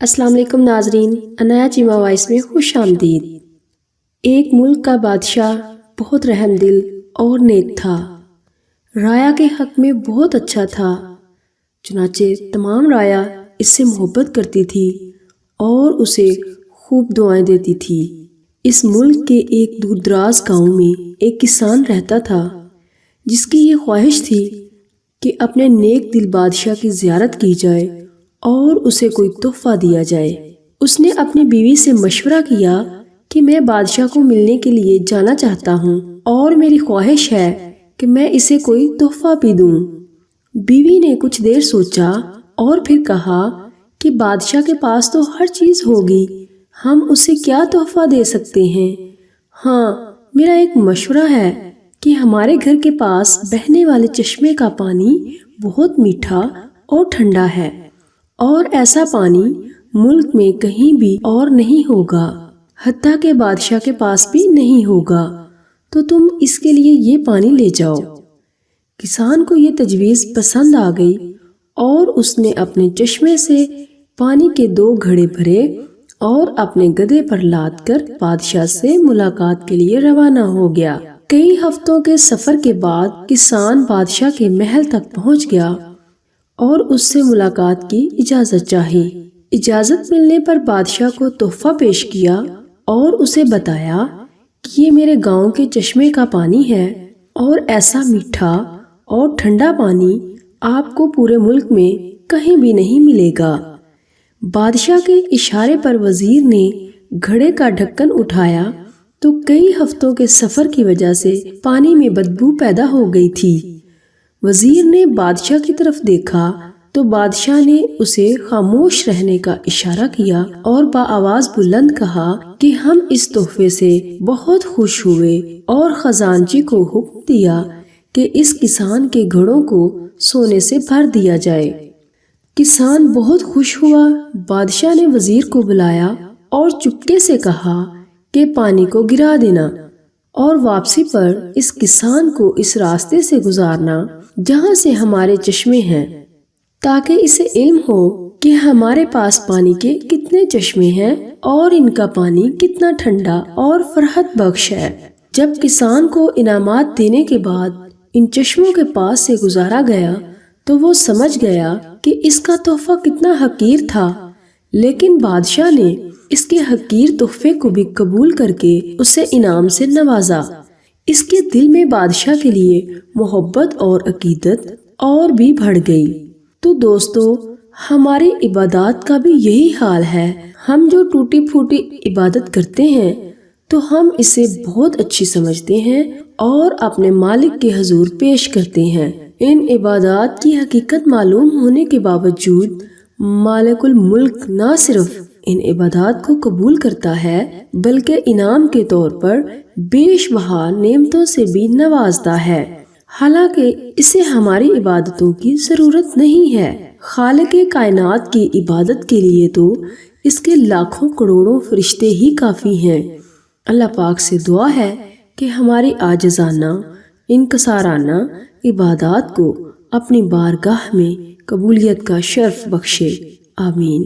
السلام علیکم ناظرین، عنایا چیمہ وائس میں خوش آمدید۔ ایک ملک کا بادشاہ بہت رحم دل اور نیک تھا۔ رعایا کے حق میں بہت اچھا تھا، چنانچہ تمام رعایا اس سے محبت کرتی تھی اور اسے خوب دعائیں دیتی تھی۔ اس ملک کے ایک دور دراز گاؤں میں ایک کسان رہتا تھا جس کی یہ خواہش تھی کہ اپنے نیک دل بادشاہ کی زیارت کی جائے اور اسے کوئی تحفہ دیا جائے۔ اس نے اپنی بیوی سے مشورہ کیا کہ میں بادشاہ کو ملنے کے لیے جانا چاہتا ہوں اور میری خواہش ہے کہ میں اسے کوئی تحفہ بھی دوں۔ بیوی نے کچھ دیر سوچا اور پھر کہا کہ بادشاہ کے پاس تو ہر چیز ہوگی، ہم اسے کیا تحفہ دے سکتے ہیں؟ ہاں، میرا ایک مشورہ ہے کہ ہمارے گھر کے پاس بہنے والے چشمے کا پانی بہت میٹھا اور ٹھنڈا ہے اور ایسا پانی ملک میں کہیں بھی اور نہیں ہوگا، حتیٰ کہ بادشاہ کے پاس بھی نہیں ہوگا، تو تم اس کے لیے یہ پانی لے جاؤ۔ کسان کو یہ تجویز پسند آ گئی اور اس نے اپنے چشمے سے پانی کے 2 گھڑے بھرے اور اپنے گدھے پر لاد کر بادشاہ سے ملاقات کے لیے روانہ ہو گیا۔ کئی ہفتوں کے سفر کے بعد کسان بادشاہ کے محل تک پہنچ گیا اور اس سے ملاقات کی اجازت چاہی۔ اجازت ملنے پر بادشاہ کو تحفہ پیش کیا اور اسے بتایا کہ یہ میرے گاؤں کے چشمے کا پانی ہے اور ایسا میٹھا اور ٹھنڈا پانی آپ کو پورے ملک میں کہیں بھی نہیں ملے گا۔ بادشاہ کے اشارے پر وزیر نے گھڑے کا ڈھکن اٹھایا تو کئی ہفتوں کے سفر کی وجہ سے پانی میں بدبو پیدا ہو گئی تھی۔ وزیر نے بادشاہ کی طرف دیکھا تو بادشاہ نے اسے خاموش رہنے کا اشارہ کیا اور بآواز بلند کہا کہ ہم اس تحفے سے بہت خوش ہوئے اور خزانچی کو حکم دیا کہ اس کسان کے گھڑوں کو سونے سے بھر دیا جائے۔ کسان بہت خوش ہوا۔ بادشاہ نے وزیر کو بلایا اور چپکے سے کہا کہ پانی کو گرا دینا اور واپسی پر اس کسان کو اس راستے سے گزارنا جہاں سے ہمارے چشمے ہیں، تاکہ اسے علم ہو کہ ہمارے پاس پانی کے کتنے چشمے ہیں اور ان کا پانی کتنا ٹھنڈا اور فرحت بخش ہے۔ جب کسان کو انعامات دینے کے بعد ان چشموں کے پاس سے گزارا گیا تو وہ سمجھ گیا کہ اس کا تحفہ کتنا حقیر تھا، لیکن بادشاہ نے اس کے حقیر تحفے کو بھی قبول کر کے اسے انعام سے نوازا۔ اس کے دل میں بادشاہ کے لیے محبت اور عقیدت اور بھی بڑھ گئی۔ تو دوستو، ہماری عبادات کا بھی یہی حال ہے۔ ہم جو ٹوٹی پھوٹی عبادت کرتے ہیں تو ہم اسے بہت اچھی سمجھتے ہیں اور اپنے مالک کے حضور پیش کرتے ہیں۔ ان عبادات کی حقیقت معلوم ہونے کے باوجود مالک الملک نہ صرف ان عبادات کو قبول کرتا ہے بلکہ انعام کے طور پر بیش بہا نعمتوں سے بھی نوازتا ہے، حالانکہ اسے ہماری عبادتوں کی ضرورت نہیں ہے۔ خالق کائنات کی عبادت کے لیے تو اس کے لاکھوں کروڑوں فرشتے ہی کافی ہیں۔ اللہ پاک سے دعا ہے کہ ہماری عاجزانہ انکسارانہ عبادات کو اپنی بارگاہ میں قبولیت کا شرف بخشے، آمین۔